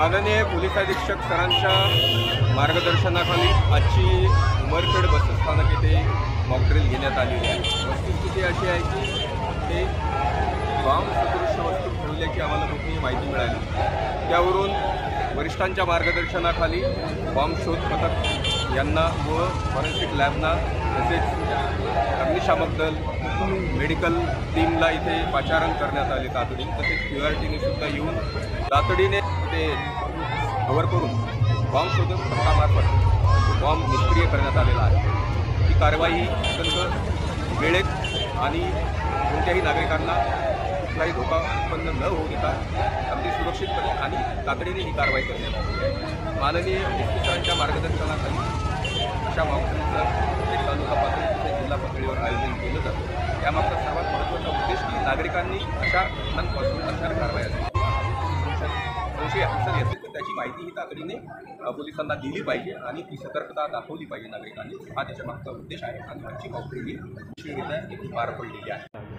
माननीय पोलीस अधीक्षक सरांच्या मार्गदर्शनाखाली आजची उमरखेड बसस्थानक येथे मॉकड्रिल घेण्यात आलेली आहे। वस्तुस्थिती अशी आहे की ते बॉम्ब सदृश वस्तू ठेवल्याची आम्हाला गोपनीय माहिती मिळाली। त्यावरून वरिष्ठांच्या मार्गदर्शनाखाली बॉम्ब शोध पथक यांना व फॉरेन्सिक लॅबना तसेच अग्निशामक दल मेडिकल टीमला इथे पाचारण करण्यात आले तातडीने। तसेच QRTने सुद्धा येऊन तातडीने ते कव्हर करून बॉम्ब शोधक पथकामार्फत बॉम्ब निष्क्रिय करण्यात आलेला आहे। ही कारवाई अत्यंत वेळेत आणि कोणत्याही नागरिकांना कुठलाही धोका उत्पन्न न होऊ देता अगदी सुरक्षितपणे आणि तातडीने ही कारवाई करण्यात आली आहे। माननीय SP सरांच्या मार्गदर्शनाखाली अशा मॉकड्रिलचं प्रत्येक तालुका पातळी तसेच जिल्हा पातळीवर आयोजन केलं जातं। यामागचा सर्वात महत्त्वाचा उद्देश की नागरिकांनी अशा घटनांपासून असणाऱ्या कारवाया संशय असेल तर त्याची माहिती ही तातडीने पोलिसांना दिली पाहिजे आणि ती सतर्कता दाखवली पाहिजे नागरिकांनी। हा त्याच्या मागचा उद्देश आहे आणि आजची मॉकड्रिल ही यशस्वीरित्या पार पडलेली आहे।